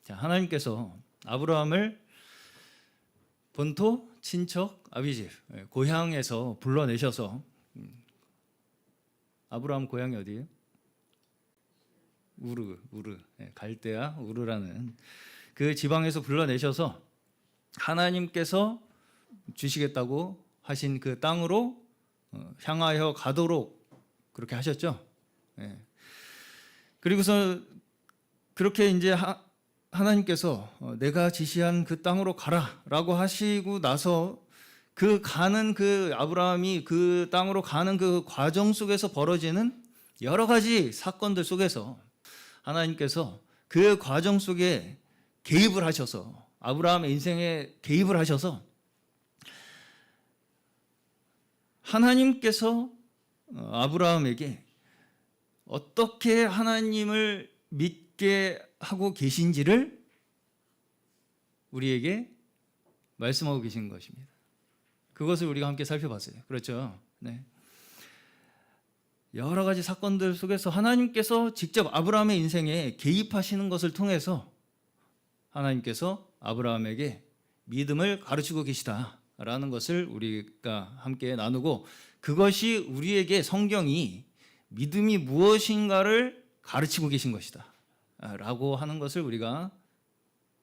자, 하나님께서 아브라함을 본토, 친척, 아비집, 고향에서 불러내셔서 아브라함 고향이 어디예요? 우르, 갈대아 우르라는 그 지방에서 불러내셔서 하나님께서 주시겠다고 하신 그 땅으로 향하여 가도록 그렇게 하셨죠. 그리고서 그렇게 이제 하나님께서 내가 지시한 그 땅으로 가라라고 하시고 나서 그 가는 그 아브라함이 그 땅으로 가는 그 과정 속에서 벌어지는 여러 가지 사건들 속에서 하나님께서 그 과정 속에 개입을 하셔서 아브라함의 인생에 개입을 하셔서 하나님께서 아브라함에게 어떻게 하나님을 믿게 하고 계신지를 우리에게 말씀하고 계신 것입니다. 그것을 우리가 함께 살펴봤어요. 그렇죠? 네. 여러 가지 사건들 속에서 하나님께서 직접 아브라함의 인생에 개입하시는 것을 통해서 하나님께서 아브라함에게 믿음을 가르치고 계시다라는 것을 우리가 함께 나누고, 그것이 우리에게 성경이 믿음이 무엇인가를 가르치고 계신 것이다 라고 하는 것을 우리가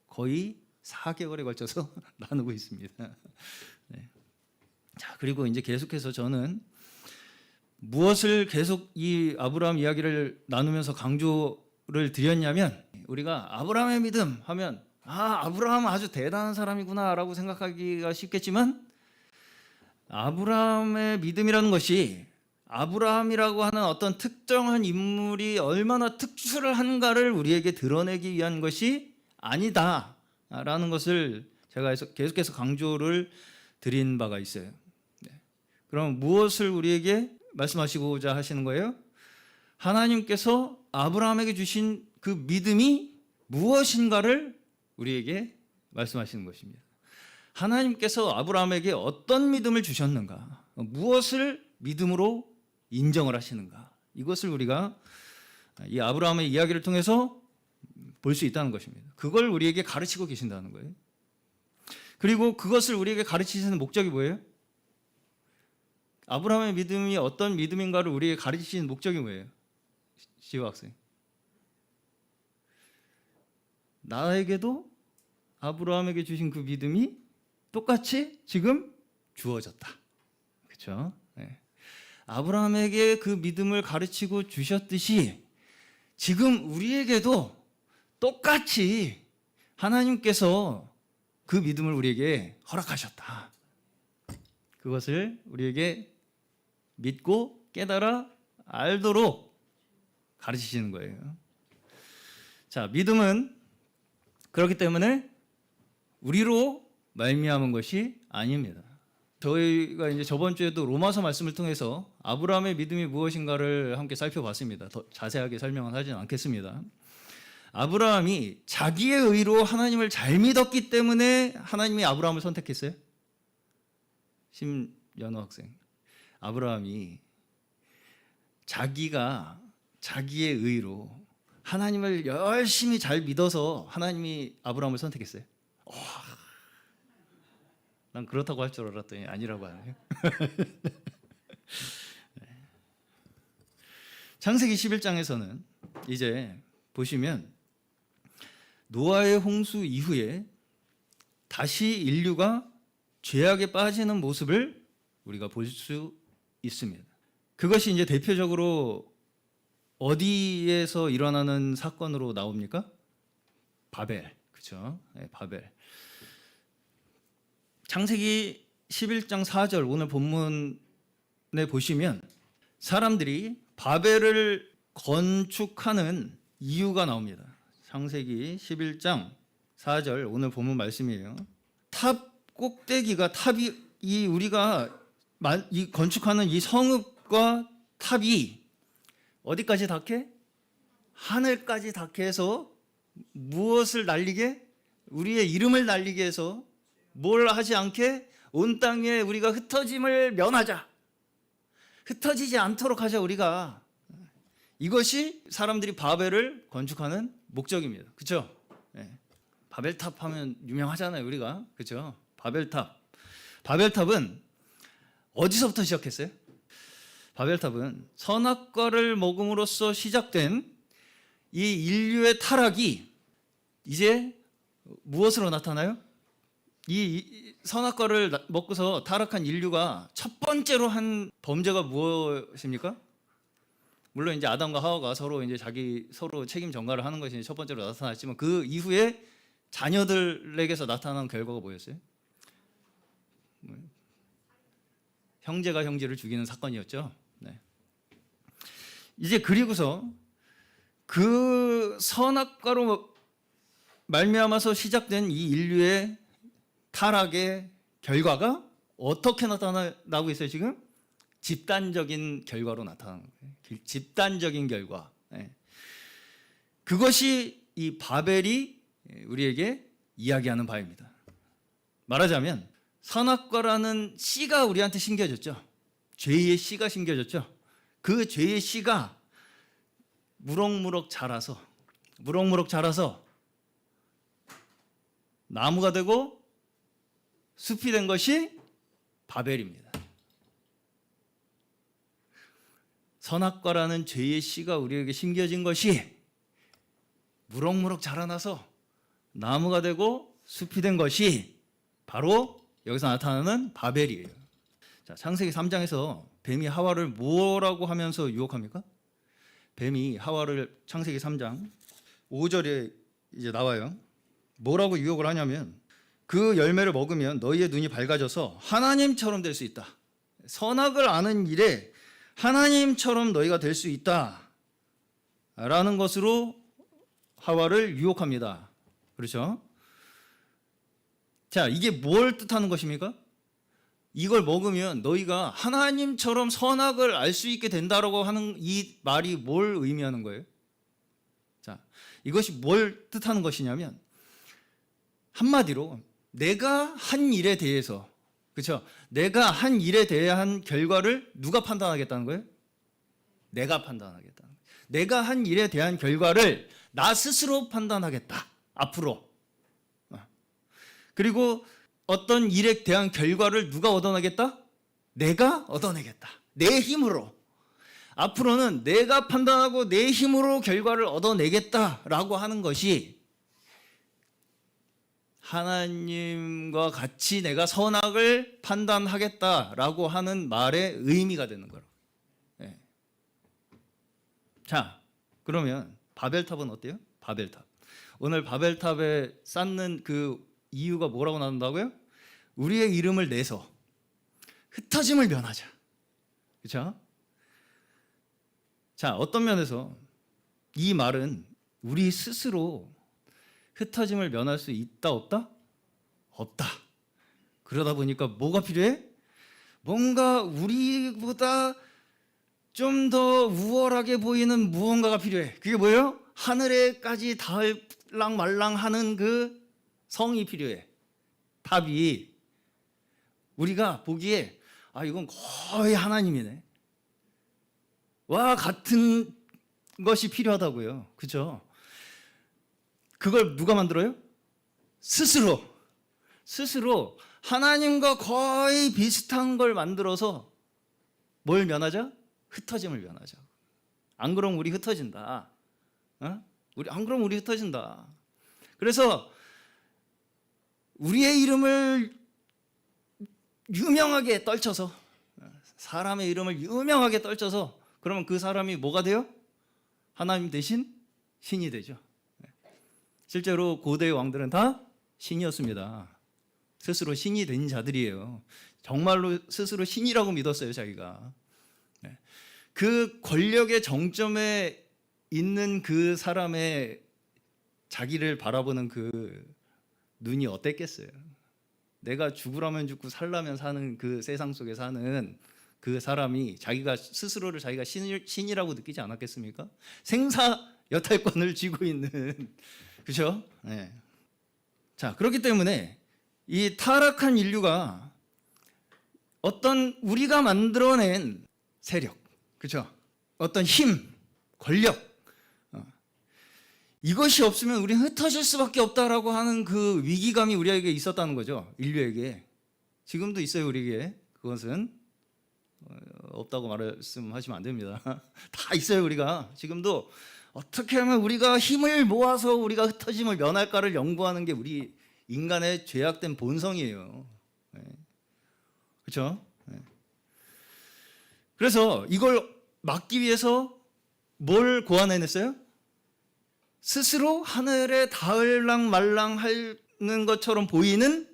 거의 4개월에 걸쳐서 나누고 있습니다. 네. 자, 그리고 이제 계속해서 저는 무엇을 계속 이 아브라함 이야기를 나누면서 강조를 드렸냐면, 우리가 아브라함의 믿음 하면 아브라함은 아주 대단한 사람이구나 라고 생각하기가 쉽겠지만, 아브라함의 믿음이라는 것이 아브라함이라고 하는 어떤 특정한 인물이 얼마나 특출을 한가를 우리에게 드러내기 위한 것이 아니다라는 것을 제가 계속해서 강조를 드린 바가 있어요. 네. 그럼 무엇을 우리에게 말씀하시고자 하시는 거예요? 하나님께서 아브라함에게 주신 그 믿음이 무엇인가를 우리에게 말씀하시는 것입니다. 하나님께서 아브라함에게 어떤 믿음을 주셨는가, 무엇을 믿음으로 인정을 하시는가, 이것을 우리가 이 아브라함의 이야기를 통해서 볼 수 있다는 것입니다. 그걸 우리에게 가르치고 계신다는 거예요. 그리고 그것을 우리에게 가르치시는 목적이 뭐예요? 아브라함의 믿음이 어떤 믿음인가를 우리에게 가르치시는 목적이 뭐예요? 지호 학생. 나에게도 아브라함에게 주신 그 믿음이 똑같이 지금 주어졌다. 그렇죠? 네. 아브라함에게 그 믿음을 가르치고 주셨듯이 지금 우리에게도 똑같이 하나님께서 그 믿음을 우리에게 허락하셨다. 그것을 우리에게 믿고 깨달아 알도록 가르치시는 거예요. 자, 믿음은 그렇기 때문에 우리로 말미암은 것이 아닙니다. 저희가 이제 저번 주에도 로마서 말씀을 통해서 아브라함의 믿음이 무엇인가를 함께 살펴봤습니다. 더 자세하게 설명은 하지는 않겠습니다. 아브라함이 자기의 의로 하나님을 잘 믿었기 때문에 하나님이 아브라함을 선택했어요. 심연호 학생, 아브라함이 자기의 의로 하나님을 열심히 잘 믿어서 하나님이 아브라함을 선택했어요. 난 그렇다고 할 줄 알았더니 아니라고 하네요. 네. 창세기 11장에서는 이제 보시면 노아의 홍수 이후에 다시 인류가 죄악에 빠지는 모습을 우리가 볼 수 있습니다. 그것이 이제 대표적으로 어디에서 일어나는 사건으로 나옵니까? 바벨, 그렇죠? 네, 바벨. 창세기 11장 4절 오늘 본문에 보시면 사람들이 바벨을 건축하는 이유가 나옵니다. 창세기 11장 4절 오늘 본문 말씀이에요. 탑 꼭대기가 탑이 우리가 이 건축하는 이 성읍과 탑이 어디까지 닿게? 하늘까지 닿게 해서 무엇을 날리게? 우리의 이름을 날리게 해서 뭘 하지 않게? 온 땅에 우리가 흩어짐을 면하자. 흩어지지 않도록 하자 우리가. 이것이 사람들이 바벨을 건축하는 목적입니다. 그렇죠? 네. 바벨탑 하면 유명하잖아요, 우리가. 그렇죠? 바벨탑. 바벨탑은 어디서부터 시작했어요? 바벨탑은 선악과를 먹음으로써 시작된 이 인류의 타락이 이제 무엇으로 나타나요? 이 선악과를 먹고서 타락한 인류가 첫 번째로 한 범죄가 무엇입니까? 물론 이제 아담과 하와가 서로 이제 서로 책임 전가를 하는 것이 첫 번째로 나타났지만 그 이후에 자녀들에게서 나타난 결과가 뭐였어요? 형제가 형제를 죽이는 사건이었죠. 네. 이제 그리고서 그 선악과로 말미암아서 시작된 이 인류의 타락의 결과가 어떻게 나타나고 있어요 지금? 집단적인 결과로 나타나는 거예요. 집단적인 결과. 네. 그것이 이 바벨이 우리에게 이야기하는 바입니다. 말하자면 선악과라는 씨가 우리한테 심겨졌죠. 죄의 씨가 심겨졌죠. 그 죄의 씨가 무럭무럭 자라서 나무가 되고 숲이 된 것이 바벨입니다. 선악과라는 죄의 씨가 우리에게 심겨진 것이 무럭무럭 자라나서 나무가 되고 숲이 된 것이 바로 여기서 나타나는 바벨이에요. 자, 창세기 3장에서 뱀이 하와를 뭐라고 하면서 유혹합니까? 뱀이 하와를 창세기 3장 5절에 이제 나와요. 뭐라고 유혹을 하냐면 그 열매를 먹으면 너희의 눈이 밝아져서 하나님처럼 될 수 있다. 선악을 아는 일에 하나님처럼 너희가 될 수 있다. 라는 것으로 하와를 유혹합니다. 그렇죠? 자, 이게 뭘 뜻하는 것입니까? 이걸 먹으면 너희가 하나님처럼 선악을 알 수 있게 된다라고 하는 이 말이 뭘 의미하는 거예요? 자, 이것이 뭘 뜻하는 것이냐면 한마디로 내가 한 일에 대해서, 그렇죠? 내가 한 일에 대한 결과를 누가 판단하겠다는 거예요? 내가 판단하겠다는 거예요. 내가 한 일에 대한 결과를 나 스스로 판단하겠다. 앞으로. 그리고 어떤 일에 대한 결과를 누가 얻어내겠다? 내가 얻어내겠다. 내 힘으로. 앞으로는 내가 판단하고 내 힘으로 결과를 얻어내겠다라고 하는 것이 하나님과 같이 내가 선악을 판단하겠다라고 하는 말의 의미가 되는 거예요. 네. 자, 그러면 바벨탑은 어때요? 바벨탑. 오늘 바벨탑에 쌓는 그 이유가 뭐라고 나온다고요? 우리의 이름을 내서 흩어짐을 면하자. 그렇죠? 자, 어떤 면에서 이 말은 우리 스스로 흩어짐을 면할 수 있다 없다? 없다. 그러다 보니까 뭐가 필요해? 뭔가 우리보다 좀 더 우월하게 보이는 무언가가 필요해. 그게 뭐예요? 하늘에까지 닿을랑말랑하는 그 성이 필요해. 탑이 우리가 보기에 이건 거의 하나님이네. 와 같은 것이 필요하다고요. 그죠? 그걸 누가 만들어요? 스스로 하나님과 거의 비슷한 걸 만들어서 뭘 면하자? 흩어짐을 면하자. 안 그러면 우리 흩어진다. 안 그러면 우리 흩어진다. 그래서 우리의 이름을 유명하게 떨쳐서, 사람의 이름을 유명하게 떨쳐서, 그러면 그 사람이 뭐가 돼요? 하나님 대신 신이 되죠. 실제로 고대의 왕들은 다 신이었습니다. 스스로 신이 된 자들이에요. 정말로 스스로 신이라고 믿었어요, 자기가. 그 권력의 정점에 있는 그 사람의 자기를 바라보는 그 눈이 어땠겠어요? 내가 죽으라면 죽고 살라면 사는 그 세상 속에 사는 그 사람이 자기가 스스로를 자기가 신이라고 느끼지 않았겠습니까? 생사 여탈권을 쥐고 있는 그렇죠? 네. 자, 그렇기 때문에 이 타락한 인류가 어떤 우리가 만들어낸 세력, 그렇죠? 어떤 힘, 권력, 이것이 없으면 우리는 흩어질 수밖에 없다라고 하는 그 위기감이 우리에게 있었다는 거죠. 인류에게. 지금도 있어요, 우리에게. 그것은 없다고 말씀하시면 안 됩니다. 다 있어요, 우리가. 지금도 어떻게 하면 우리가 힘을 모아서 우리가 흩어짐을 면할까를 연구하는 게 우리 인간의 죄악된 본성이에요. 그렇죠? 그래서 이걸 막기 위해서 뭘 고안해냈어요? 스스로 하늘에 닿을랑 말랑 하는 것처럼 보이는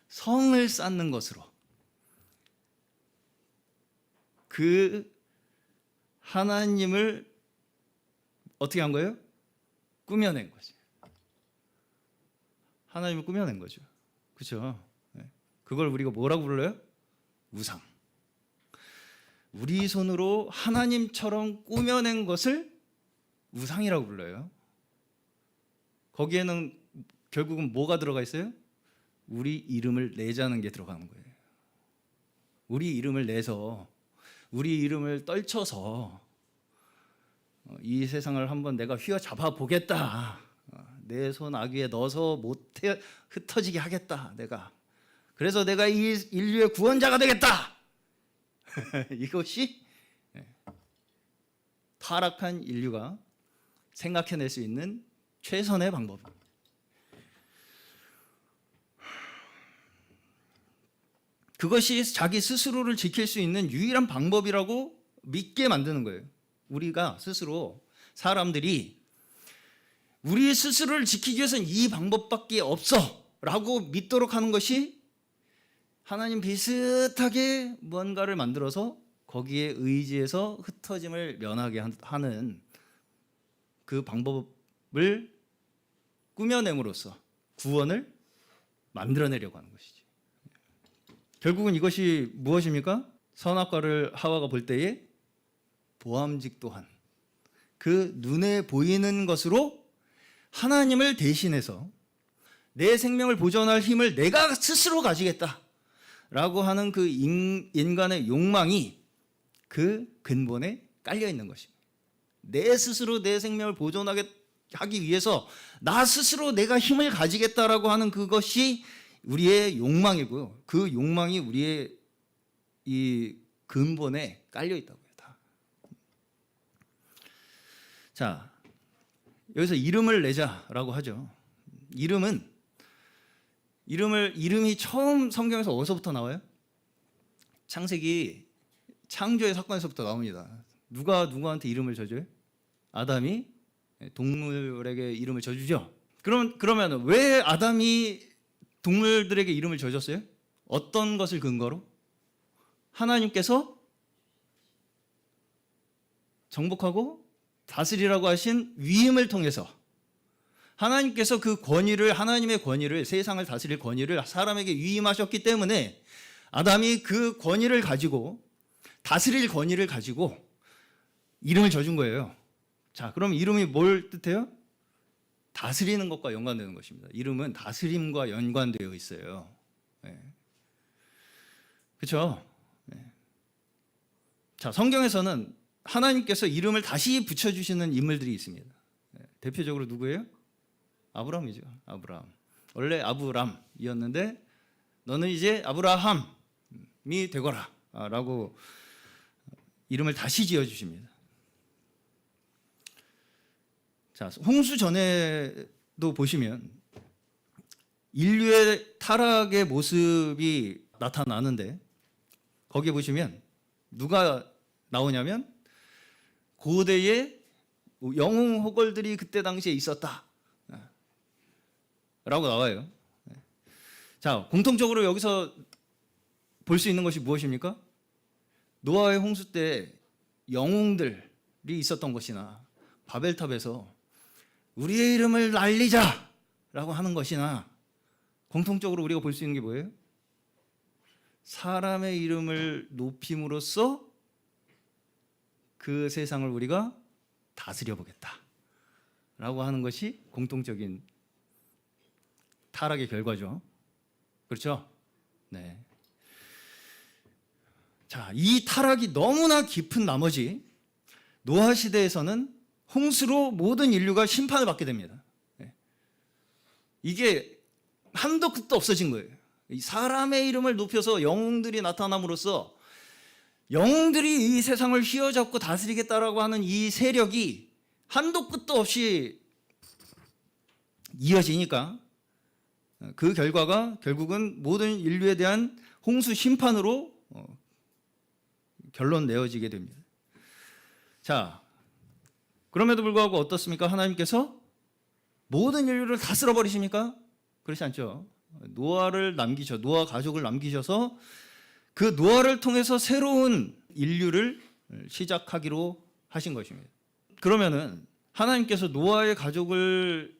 성을 쌓는 것으로 그 하나님을 어떻게 한 거예요? 꾸며낸 거죠. 하나님을 꾸며낸 거죠. 그렇죠? 그걸 우리가 뭐라고 불러요? 우상. 우리 손으로 하나님처럼 꾸며낸 것을 우상이라고 불러요. 거기에는 결국은 뭐가 들어가 있어요? 우리 이름을 내자는 게 들어가는 거예요. 우리 이름을 내서 우리 이름을 떨쳐서 이 세상을 한번 내가 휘어잡아 보겠다. 내 손 아귀에 넣어서 못해 흩어지게 하겠다. 내가. 그래서 내가 이 인류의 구원자가 되겠다. 이것이 타락한 인류가 생각해낼 수 있는 최선의 방법입니다. 그것이 자기 스스로를 지킬 수 있는 유일한 방법이라고 믿게 만드는 거예요. 우리가 스스로 사람들이 우리 스스로를 지키기 위해서는 이 방법밖에 없어 라고 믿도록 하는 것이 하나님 비슷하게 뭔가를 만들어서 거기에 의지해서 흩어짐을 면하게 하는 그 방법을 꾸며냄으로써 구원을 만들어내려고 하는 것이죠. 결국은 이것이 무엇입니까? 선악과를 하와가 볼 때에 보암직 또한 그 눈에 보이는 것으로 하나님을 대신해서 내 생명을 보존할 힘을 내가 스스로 가지겠다라고 하는 그 인간의 욕망이 그 근본에 깔려 있는 것입니다. 내 스스로 내 생명을 보존하기 위해서 나 스스로 내가 힘을 가지겠다라고 하는 그것이 우리의 욕망이고요. 그 욕망이 우리의 이 근본에 깔려 있다고요. 다. 자, 여기서 이름을 내자라고 하죠. 이름이 처음 성경에서 어디서부터 나와요? 창세기 창조의 사건에서부터 나옵니다. 누가 누구한테 이름을 져줘요? 아담이 동물에게 이름을 져주죠. 그러면 왜 아담이 동물들에게 이름을 져줬어요? 어떤 것을 근거로? 하나님께서 정복하고 다스리라고 하신 위임을 통해서 하나님께서 그 권위를, 하나님의 권위를, 세상을 다스릴 권위를 사람에게 위임하셨기 때문에 아담이 그 권위를 가지고, 다스릴 권위를 가지고 이름을 져준 거예요. 자, 그럼 이름이 뭘 뜻해요? 다스리는 것과 연관되는 것입니다. 이름은 다스림과 연관되어 있어요. 네. 그렇죠? 네. 자, 성경에서는 하나님께서 이름을 다시 붙여주시는 인물들이 있습니다. 네. 대표적으로 누구예요? 아브라함이죠. 아브라함. 원래 아브람이었는데 너는 이제 아브라함이 되거라 라고 이름을 다시 지어주십니다. 자, 홍수 전에도 보시면 인류의 타락의 모습이 나타나는데 거기에 보시면 누가 나오냐면 고대의 영웅 호걸들이 그때 당시에 있었다 라고 나와요. 자, 공통적으로 여기서 볼 수 있는 것이 무엇입니까? 노아의 홍수 때 영웅들이 있었던 것이나 바벨탑에서 우리의 이름을 날리자라고 하는 것이나 공통적으로 우리가 볼 수 있는 게 뭐예요? 사람의 이름을 높임으로써 그 세상을 우리가 다스려 보겠다라고 하는 것이 공통적인 타락의 결과죠. 그렇죠? 네. 자, 이 타락이 너무나 깊은 나머지 노아 시대에서는 홍수로 모든 인류가 심판을 받게 됩니다. 이게 한도 끝도 없어진 거예요. 사람의 이름을 높여서 영웅들이 나타남으로써 영웅들이 이 세상을 휘어잡고 다스리겠다라고 하는 이 세력이 한도 끝도 없이 이어지니까 그 결과가 결국은 모든 인류에 대한 홍수 심판으로 결론 내어지게 됩니다. 자, 그럼에도 불구하고 어떻습니까? 하나님께서 모든 인류를 다 쓸어버리십니까? 그렇지 않죠. 노아를 남기셔, 노아 가족을 남기셔서 그 노아를 통해서 새로운 인류를 시작하기로 하신 것입니다. 그러면은 하나님께서 노아의 가족을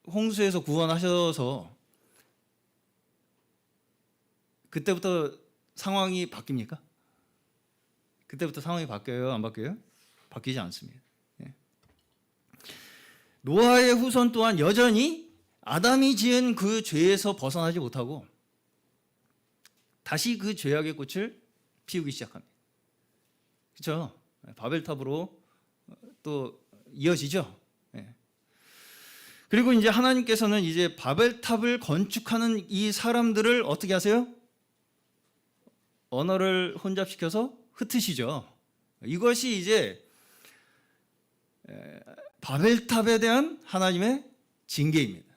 홍수에서 구원하셔서 그때부터 상황이 바뀝니까? 그때부터 상황이 바뀌어요? 안 바뀌어요? 바뀌지 않습니다. 노아의 후손 또한 여전히 아담이 지은 그 죄에서 벗어나지 못하고 다시 그 죄악의 꽃을 피우기 시작합니다. 그렇죠? 바벨탑으로 또 이어지죠. 그리고 이제 하나님께서는 이제 바벨탑을 건축하는 이 사람들을 어떻게 하세요? 언어를 혼잡시켜서 흩으시죠. 이것이 이제 바벨탑에 대한 하나님의 징계입니다.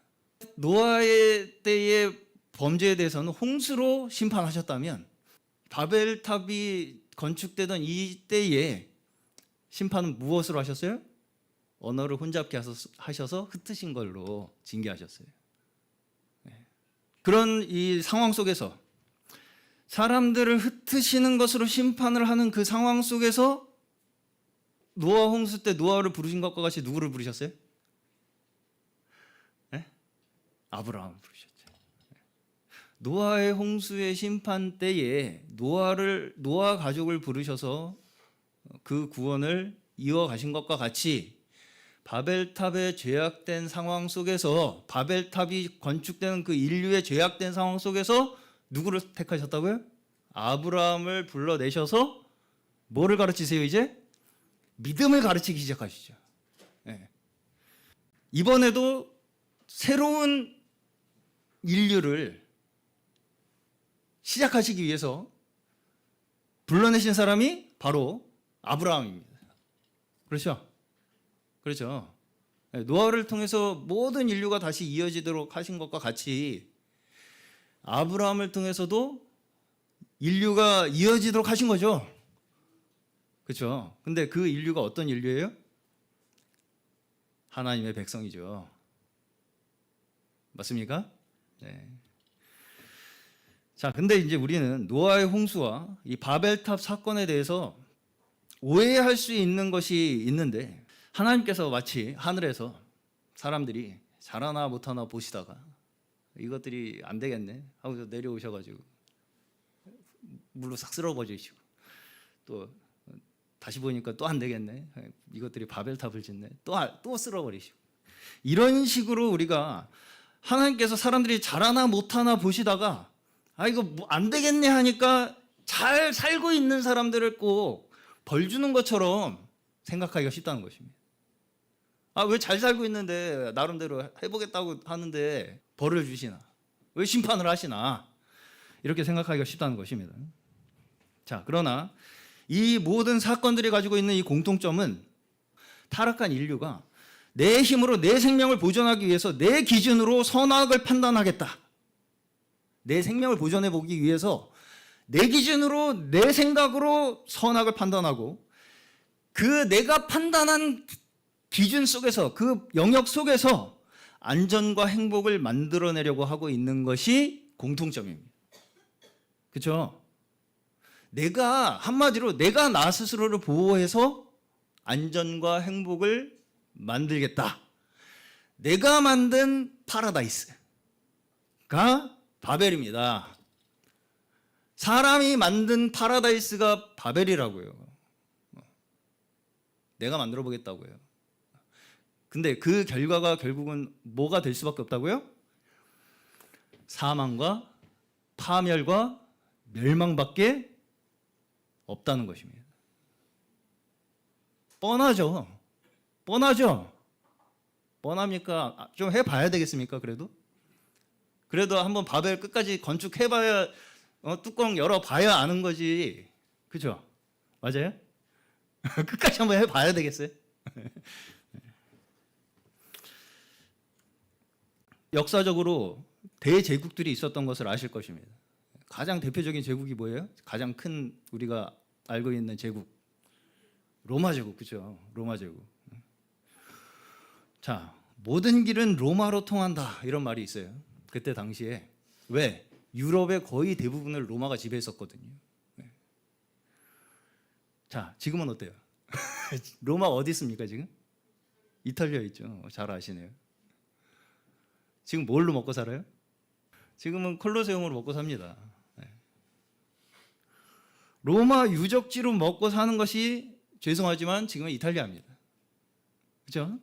노아의 때의 범죄에 대해서는 홍수로 심판하셨다면 바벨탑이 건축되던 이 때에 심판은 무엇으로 하셨어요? 언어를 혼잡게 하셔서 흩으신 걸로 징계하셨어요. 그런 이 상황 속에서 사람들을 흩으시는 것으로 심판을 하는 그 상황 속에서 노아 홍수 때 노아를 부르신 것과 같이 누구를 부르셨어요? 네? 아브라함을 부르셨죠. 노아의 홍수의 심판 때에 노아 가족을 부르셔서 그 구원을 이어가신 것과 같이 바벨탑의 죄악된 상황 속에서 바벨탑이 건축되는 그 인류의 죄악된 상황 속에서 누구를 택하셨다고요? 아브라함을 불러내셔서 뭐를 가르치세요 이제? 믿음을 가르치기 시작하시죠. 이번에도 새로운 인류를 시작하시기 위해서 불러내신 사람이 바로 아브라함입니다. 그렇죠? 그렇죠. 노아를 통해서 모든 인류가 다시 이어지도록 하신 것과 같이 아브라함을 통해서도 인류가 이어지도록 하신 거죠. 그렇죠. 근데 그 인류가 어떤 인류예요? 하나님의 백성이죠. 맞습니까? 네. 자, 근데 이제 우리는 노아의 홍수와 이 바벨탑 사건에 대해서 오해할 수 있는 것이 있는데 하나님께서 마치 하늘에서 사람들이 잘하나 못하나 보시다가 이것들이 안 되겠네 하고서 내려오셔가지고 물로 싹 쓸어버리시고 또 다시 보니까 또 안 되겠네 이것들이 바벨탑을 짓네 또 쓸어버리시고 이런 식으로 우리가 하나님께서 사람들이 잘하나 못하나 보시다가 이거 뭐 안 되겠네 하니까 잘 살고 있는 사람들을 꼭 벌 주는 것처럼 생각하기가 쉽다는 것입니다. 왜 잘 살고 있는데 나름대로 해보겠다고 하는데 벌을 주시나? 왜 심판을 하시나? 이렇게 생각하기가 쉽다는 것입니다. 자, 그러나 이 모든 사건들이 가지고 있는 이 공통점은 타락한 인류가 내 힘으로 내 생명을 보존하기 위해서 내 기준으로 선악을 판단하겠다. 내 생명을 보존해 보기 위해서 내 기준으로 내 생각으로 선악을 판단하고 그 내가 판단한 기준 속에서 그 영역 속에서 안전과 행복을 만들어내려고 하고 있는 것이 공통점입니다. 그렇죠? 한마디로 내가 나 스스로를 보호해서 안전과 행복을 만들겠다. 내가 만든 파라다이스가 바벨입니다. 사람이 만든 파라다이스가 바벨이라고요. 내가 만들어 보겠다고요. 근데 그 결과가 결국은 뭐가 될 수밖에 없다고요? 사망과 파멸과 멸망밖에 없다는 것입니다. 뻔하죠. 뻔하죠? 뻔합니까? 좀 해봐야 되겠습니까? 그래도 한번 바벨 끝까지 건축해봐야 뚜껑 열어봐야 아는 거지. 그죠? 맞아요? 끝까지 한번 해봐야 되겠어요? 역사적으로 대제국들이 있었던 것을 아실 것입니다. 가장 대표적인 제국이 뭐예요? 가장 큰 우리가 알고 있는 제국, 로마 제국, 그죠? 로마 제국. 자, 모든 길은 로마로 통한다 이런 말이 있어요. 그때 당시에. 왜? 유럽의 거의 대부분을 로마가 지배했었거든요. 자, 지금은 어때요? 로마 어디 있습니까 지금? 이탈리아 있죠. 잘 아시네요. 지금 뭘로 먹고 살아요? 지금은 콜로세움으로 먹고 삽니다. 로마 유적지로 먹고 사는 것이 죄송하지만 지금은 이탈리아입니다. 그렇죠?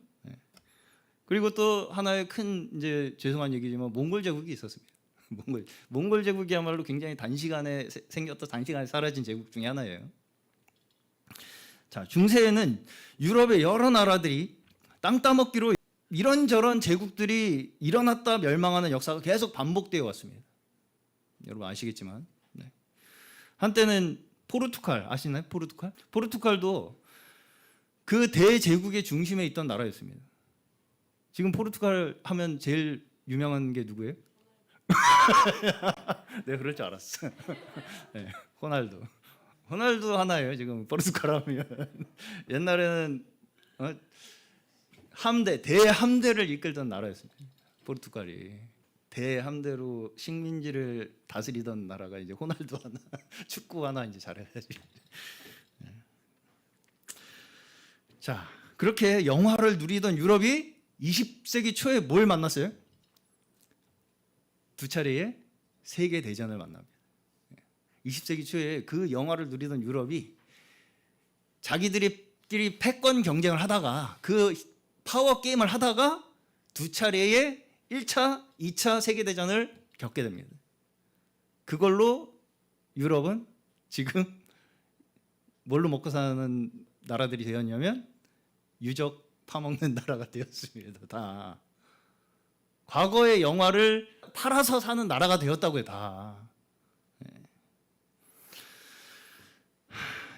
그리고 또 하나의 큰 이제 죄송한 얘기지만 몽골 제국이 있었습니다. 몽골 제국이야말로 굉장히 단시간에 생겼다 단시간에 사라진 제국 중에 하나예요. 자, 중세에는 유럽의 여러 나라들이 땅 따먹기로 이런저런 제국들이 일어났다 멸망하는 역사가 계속 반복되어 왔습니다. 여러분 아시겠지만 한때는 포르투갈 아시나요? 포르투갈도 그 대제국의 중심에 있던 나라였습니다. 지금 포르투갈 하면 제일 유명한 게 누구예요? 내가 그럴 줄 알았어. 네, 호날두 하나예요. 지금 포르투갈 하면 옛날에는 대함대를 이끌던 나라였습니다. 포르투갈이 대함대로 식민지를 다스리던 나라가 이제 호날두 하나, 축구 하나 이제 잘해야지. 자, 그렇게 영화를 누리던 유럽이 20세기 초에 뭘 만났어요? 두 차례의 세계 대전을 만납니다. 20세기 초에 그 영화를 누리던 유럽이 자기들끼리 패권 경쟁을 하다가 그 파워 게임을 하다가 두 차례의 1차, 2차 세계대전을 겪게 됩니다. 그걸로 유럽은 지금 뭘로 먹고 사는 나라들이 되었냐면 유적 파먹는 나라가 되었습니다. 다. 과거의 영화를 팔아서 사는 나라가 되었다고요. 다.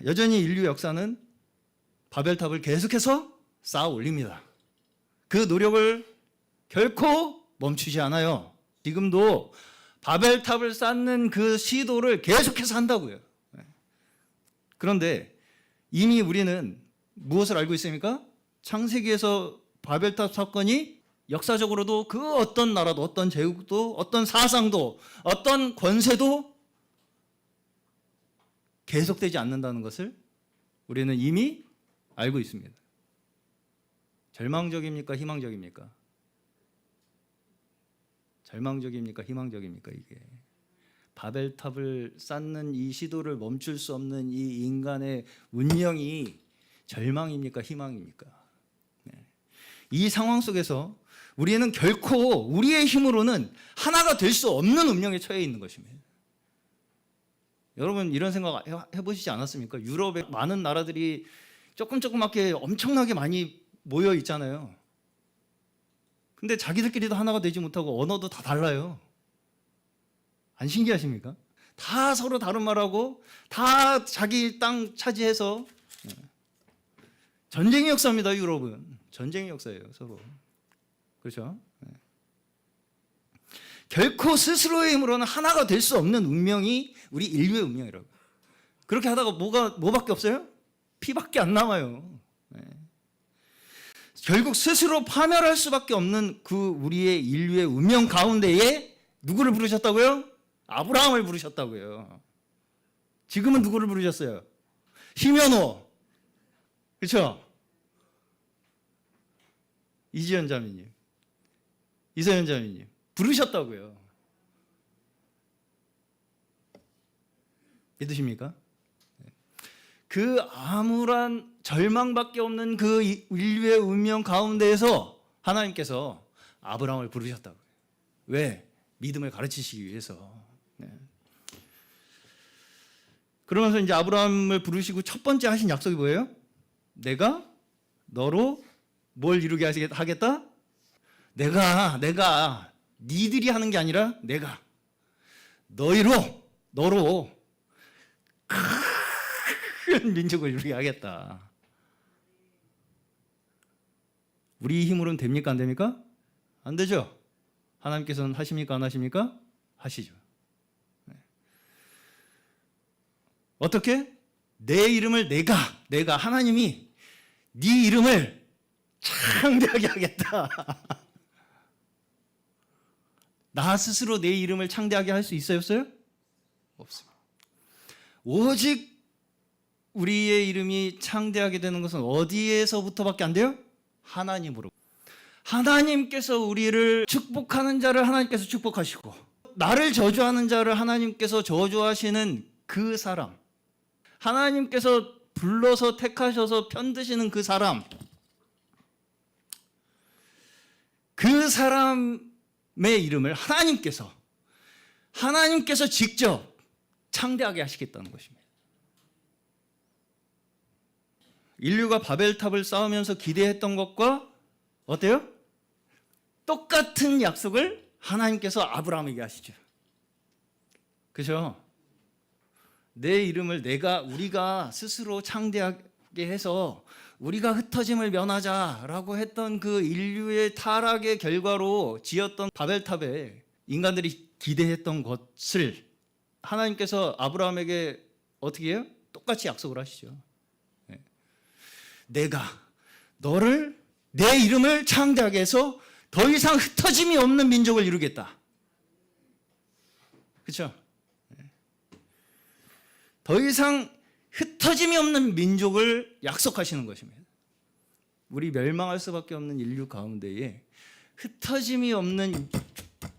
여전히 인류 역사는 바벨탑을 계속해서 쌓아 올립니다. 그 노력을 결코 멈추지 않아요. 지금도 바벨탑을 쌓는 그 시도를 계속해서 한다고요. 그런데 이미 우리는 무엇을 알고 있습니까? 창세기에서 바벨탑 사건이 역사적으로도 그 어떤 나라도 어떤 제국도 어떤 사상도 어떤 권세도 계속되지 않는다는 것을 우리는 이미 알고 있습니다. 절망적입니까? 희망적입니까? 절망적입니까? 희망적입니까? 이게 바벨탑을 쌓는 이 시도를 멈출 수 없는 이 인간의 운명이 절망입니까? 희망입니까? 이 상황 속에서 우리는 결코 우리의 힘으로는 하나가 될 수 없는 운명에 처해 있는 것입니다. 여러분 이런 생각 해보시지 않았습니까? 유럽의 많은 나라들이 조그맣게 엄청나게 많이 모여 있잖아요. 근데 자기들끼리도 하나가 되지 못하고 언어도 다 달라요. 안 신기하십니까? 다 서로 다른 말하고 다 자기 땅 차지해서 전쟁의 역사입니다. 유럽은 전쟁의 역사예요. 서로. 그렇죠? 결코 스스로의 힘으로는 하나가 될 수 없는 운명이 우리 인류의 운명이라고. 그렇게 하다가 뭐밖에 없어요? 피밖에 안 남아요. 결국 스스로 파멸할 수밖에 없는 그 우리의 인류의 운명 가운데에 누구를 부르셨다고요? 아브라함을 부르셨다고요. 지금은 누구를 부르셨어요? 심연호. 그렇죠? 이지연 자매님, 이서연 자매님 부르셨다고요. 믿으십니까? 그 암울한 절망밖에 없는 그 인류의 운명 가운데에서 하나님께서 아브라함을 부르셨다고요. 왜? 믿음을 가르치시기 위해서. 그러면서 이제 아브라함을 부르시고 첫 번째 하신 약속이 뭐예요? 내가 너로 뭘 이루게 하겠다? 내가 니들이 하는 게 아니라 내가 너로 큰 민족을 이루게 하겠다. 우리 힘으로는 됩니까? 안 됩니까? 안 되죠. 하나님께서는 하십니까? 안 하십니까? 하시죠. 어떻게? 내 이름을 내가 하나님이 네 이름을 창대하게 하겠다. 나 스스로 내 이름을 창대하게 할 수 있어요? 없습니다. 오직 우리의 이름이 창대하게 되는 것은 어디에서부터밖에 안 돼요? 하나님으로. 하나님께서 우리를 축복하는 자를 하나님께서 축복하시고, 나를 저주하는 자를 하나님께서 저주하시는 그 사람, 하나님께서 불러서 택하셔서 편드시는 그 사람, 그 사람의 이름을 하나님께서 직접 창대하게 하시겠다는 것입니다. 인류가 바벨탑을 쌓으면서 기대했던 것과 어때요? 똑같은 약속을 하나님께서 아브라함에게 하시죠. 그죠? 내 이름을 우리가 스스로 창대하게 해서 우리가 흩어짐을 면하자라고 했던 그 인류의 타락의 결과로 지었던 바벨탑에 인간들이 기대했던 것을 하나님께서 아브라함에게 어떻게 해요? 똑같이 약속을 하시죠. 내가 너를 내 이름을 창대하게 해서 더 이상 흩어짐이 없는 민족을 이루겠다. 그렇죠? 더 이상 흩어짐이 없는 민족을 약속하시는 것입니다. 우리 멸망할 수밖에 없는 인류 가운데에 흩어짐이 없는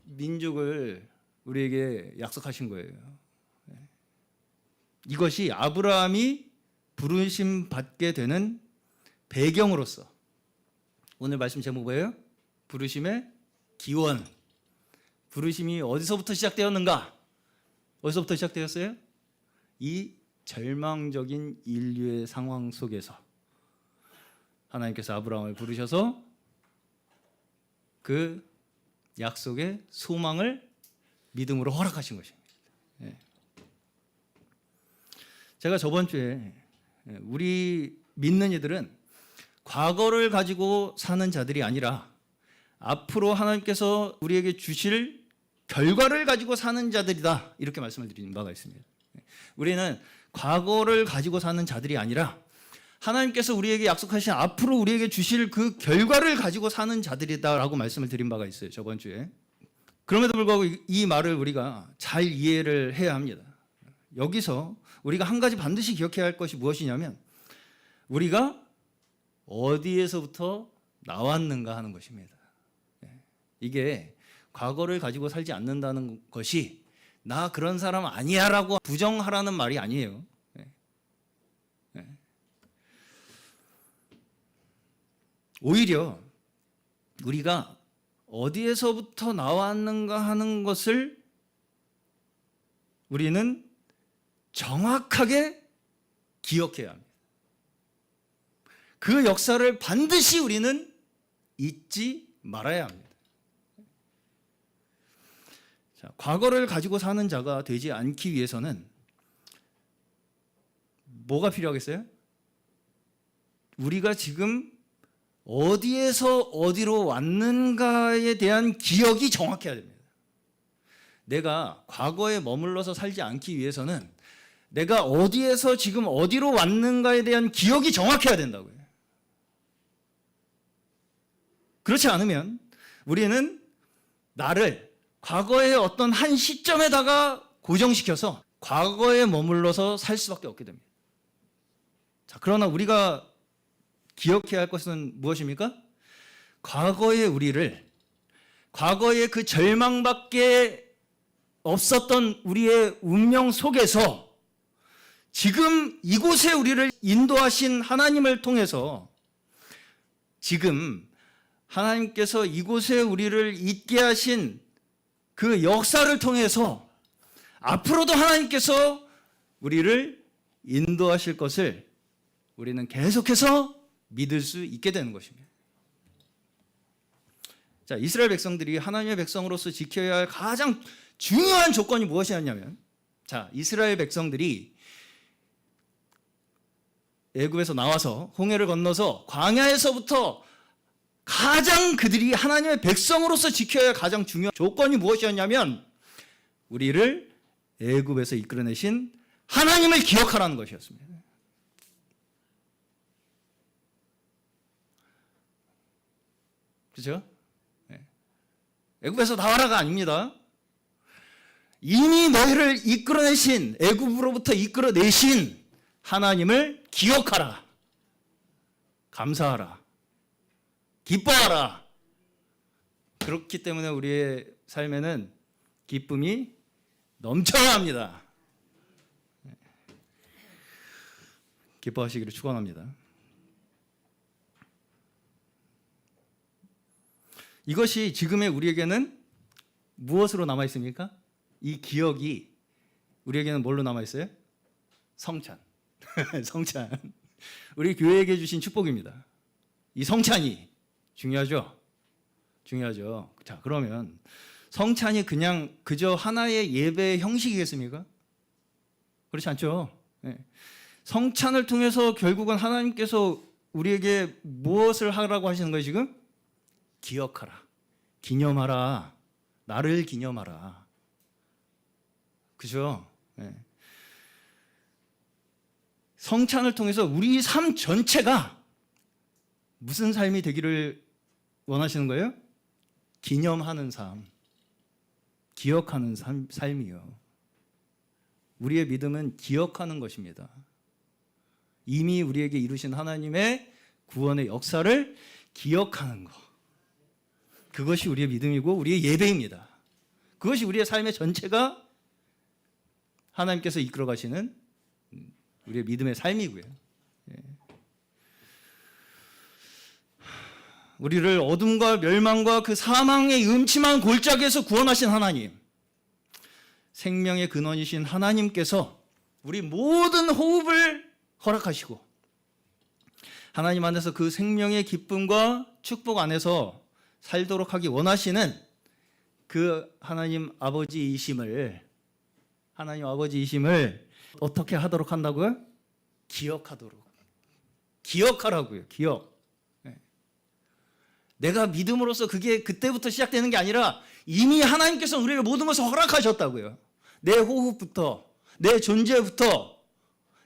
민족을 우리에게 약속하신 거예요. 이것이 아브라함이 부르심 받게 되는 배경으로서 오늘 말씀 제목 뭐예요? 부르심의 기원. 부르심이 어디서부터 시작되었는가? 어디서부터 시작되었어요? 이 절망적인 인류의 상황 속에서 하나님께서 아브라함을 부르셔서 그 약속의 소망을 믿음으로 허락하신 것입니다. 제가 저번 주에 우리 믿는 이들은 과거를 가지고 사는 자들이 아니라 앞으로 하나님께서 우리에게 주실 결과를 가지고 사는 자들이다, 이렇게 말씀을 드린 바가 있습니다. 우리는 과거를 가지고 사는 자들이 아니라 하나님께서 우리에게 약속하신 앞으로 우리에게 주실 그 결과를 가지고 사는 자들이다라고 말씀을 드린 바가 있어요, 저번 주에. 그럼에도 불구하고 이 말을 우리가 잘 이해를 해야 합니다. 여기서 우리가 한 가지 반드시 기억해야 할 것이 무엇이냐면 우리가 어디에서부터 나왔는가 하는 것입니다. 이게 과거를 가지고 살지 않는다는 것이 나 그런 사람 아니야 라고 부정하라는 말이 아니에요. 오히려 우리가 어디에서부터 나왔는가 하는 것을 우리는 정확하게 기억해야 합니다. 그 역사를 반드시 우리는 잊지 말아야 합니다. 자, 과거를 가지고 사는 자가 되지 않기 위해서는 뭐가 필요하겠어요? 우리가 지금 어디에서 어디로 왔는가에 대한 기억이 정확해야 됩니다. 내가 과거에 머물러서 살지 않기 위해서는 내가 어디에서 지금 어디로 왔는가에 대한 기억이 정확해야 된다고요. 그렇지 않으면 우리는 나를 과거의 어떤 한 시점에다가 고정시켜서 과거에 머물러서 살 수밖에 없게 됩니다. 자, 그러나 우리가 기억해야 할 것은 무엇입니까? 과거의 우리를, 과거의 그 절망밖에 없었던 우리의 운명 속에서 지금 이곳에 우리를 인도하신 하나님을 통해서 지금 하나님께서 이곳에 우리를 있게 하신 그 역사를 통해서 앞으로도 하나님께서 우리를 인도하실 것을 우리는 계속해서 믿을 수 있게 되는 것입니다. 자, 이스라엘 백성들이 하나님의 백성으로서 지켜야 할 가장 중요한 조건이 무엇이었냐면, 자, 이스라엘 백성들이 애굽에서 나와서 홍해를 건너서 광야에서부터 가장 그들이 하나님의 백성으로서 지켜야 할 가장 중요한 조건이 무엇이었냐면, 우리를 애굽에서 이끌어내신 하나님을 기억하라는 것이었습니다. 그렇죠? 애굽에서 나와라가 아닙니다. 이미 너희를 이끌어내신, 애굽으로부터 이끌어내신 하나님을 기억하라, 감사하라, 기뻐하라. 그렇기 때문에 우리의 삶에는 기쁨이 넘쳐야 합니다. 기뻐하시기를 축원합니다. 이것이 지금의 우리에게는 무엇으로 남아 있습니까? 이 기억이 우리에게는 뭘로 남아 있어요? 성찬. 성찬. 우리 교회에게 주신 축복입니다. 이 성찬이 중요하죠? 중요하죠. 자, 그러면 성찬이 그냥 그저 하나의 예배의 형식이겠습니까? 그렇지 않죠. 성찬을 통해서 결국은 하나님께서 우리에게 무엇을 하라고 하시는 거예요, 지금? 기억하라, 기념하라, 나를 기념하라. 그죠? 성찬을 통해서 우리 삶 전체가 무슨 삶이 되기를 원하시는 거예요? 기념하는 삶, 기억하는 삶이요. 우리의 믿음은 기억하는 것입니다. 이미 우리에게 이루신 하나님의 구원의 역사를 기억하는 것. 그것이 우리의 믿음이고 우리의 예배입니다. 그것이 우리의 삶의 전체가 하나님께서 이끌어 가시는 우리의 믿음의 삶이고요. 우리를 어둠과 멸망과 그 사망의 음침한 골짜기에서 구원하신 하나님, 생명의 근원이신 하나님께서 우리 모든 호흡을 허락하시고 하나님 안에서 그 생명의 기쁨과 축복 안에서 살도록 하기 원하시는 그 하나님 아버지이심을 어떻게 하도록 한다고요? 기억하도록. 기억하라고요. 기억. 내가 믿음으로써 그게 그때부터 시작되는 게 아니라 이미 하나님께서 우리를 모든 것을 허락하셨다고요. 내 호흡부터, 내 존재부터,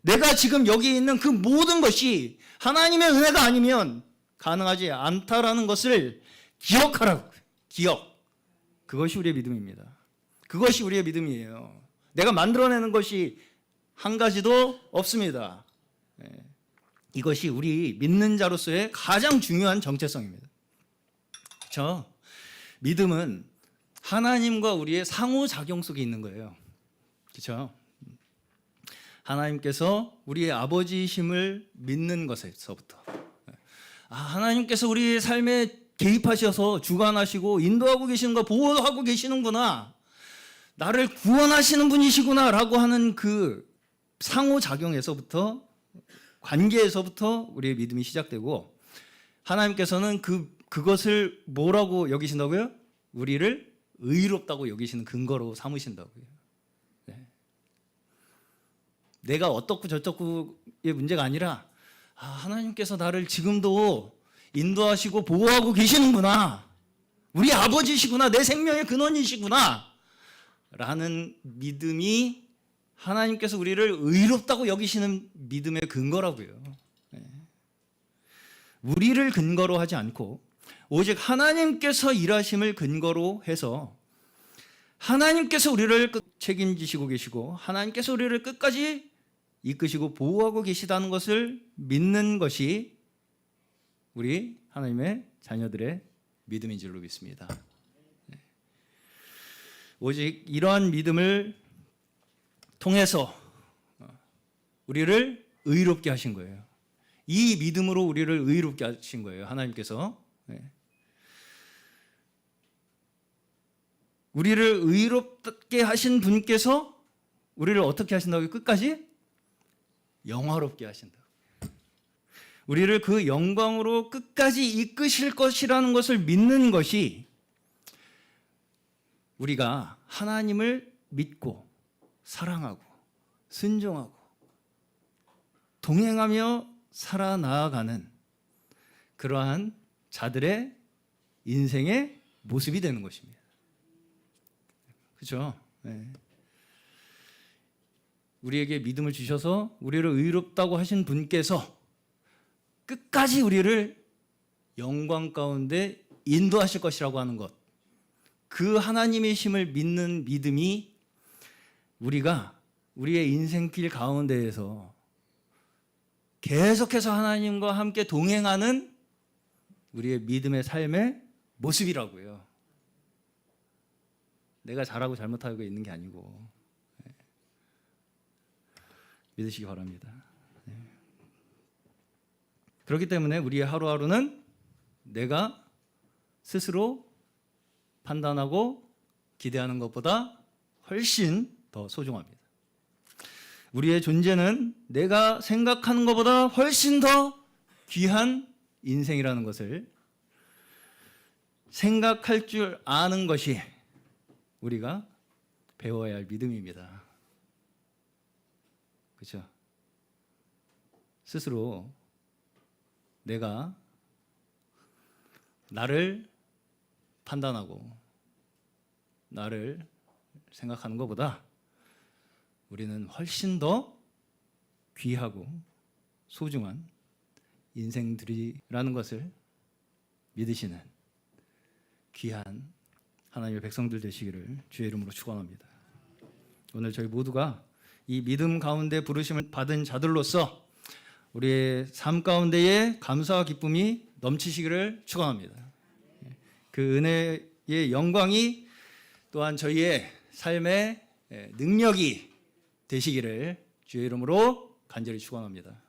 내가 지금 여기 있는 그 모든 것이 하나님의 은혜가 아니면 가능하지 않다라는 것을 기억하라고요. 기억. 그것이 우리의 믿음입니다. 그것이 우리의 믿음이에요. 내가 만들어내는 것이 한 가지도 없습니다. 이것이 우리 믿는 자로서의 가장 중요한 정체성입니다. 그렇죠? 믿음은 하나님과 우리의 상호작용 속에 있는 거예요. 그렇죠? 하나님께서 우리의 아버지이심을 믿는 것에서부터, 하나님께서 우리의 삶에 개입하셔서 주관하시고 인도하고 계시는 거, 보호하고 계시는구나, 나를 구원하시는 분이시구나 라고 하는 그 상호작용에서부터, 관계에서부터 우리의 믿음이 시작되고, 하나님께서는 그것을 뭐라고 여기신다고요? 우리를 의롭다고 여기시는 근거로 삼으신다고요. 내가 어떻고 저떻고의 문제가 아니라, 하나님께서 나를 지금도 인도하시고 보호하고 계시는구나, 우리 아버지시구나, 내 생명의 근원이시구나 라는 믿음이 하나님께서 우리를 의롭다고 여기시는 믿음의 근거라고요. 우리를 근거로 하지 않고 오직 하나님께서 일하심을 근거로 해서 하나님께서 우리를 책임지시고 계시고 하나님께서 우리를 끝까지 이끄시고 보호하고 계시다는 것을 믿는 것이 우리 하나님의 자녀들의 믿음인 줄로 믿습니다. 오직 이러한 믿음을 통해서 우리를 의롭게 하신 거예요. 이 믿음으로 우리를 의롭게 하신 거예요, 하나님께서. 우리를 의롭게 하신 분께서 우리를 어떻게 하신다고요? 끝까지 영화롭게 하신다. 우리를 그 영광으로 끝까지 이끄실 것이라는 것을 믿는 것이 우리가 하나님을 믿고 사랑하고 순종하고 동행하며 살아나가는 그러한 자들의 인생의 모습이 되는 것입니다. 그렇죠? 네. 우리에게 믿음을 주셔서 우리를 의롭다고 하신 분께서 끝까지 우리를 영광 가운데 인도하실 것이라고 하는 것, 그 하나님의 힘을 믿는 믿음이 우리가 우리의 인생길 가운데에서 계속해서 하나님과 함께 동행하는 우리의 믿음의 삶의 모습이라고요. 내가 잘하고 잘못하고 있는 게 아니고, 믿으시기 바랍니다. 그렇기 때문에 우리의 하루하루는 내가 스스로 판단하고 기대하는 것보다 훨씬 더 소중합니다. 우리의 존재는 내가 생각하는 것보다 훨씬 더 귀한 인생이라는 것을 생각할 줄 아는 것이 우리가 배워야 할 믿음입니다. 그렇죠? 스스로 내가 나를 판단하고 나를 생각하는 것보다 우리는 훨씬 더 귀하고 소중한 인생들이라는 것을 믿으시는 귀한 하나님의 백성들 되시기를 주의 이름으로 축원합니다. 오늘 저희 모두가 이 믿음 가운데 부르심을 받은 자들로서 우리의 삶 가운데에 감사와 기쁨이 넘치시기를 축원합니다. 그 은혜의 영광이 또한 저희의 삶의 능력이 되시기를 주의 이름으로 간절히 축원합니다.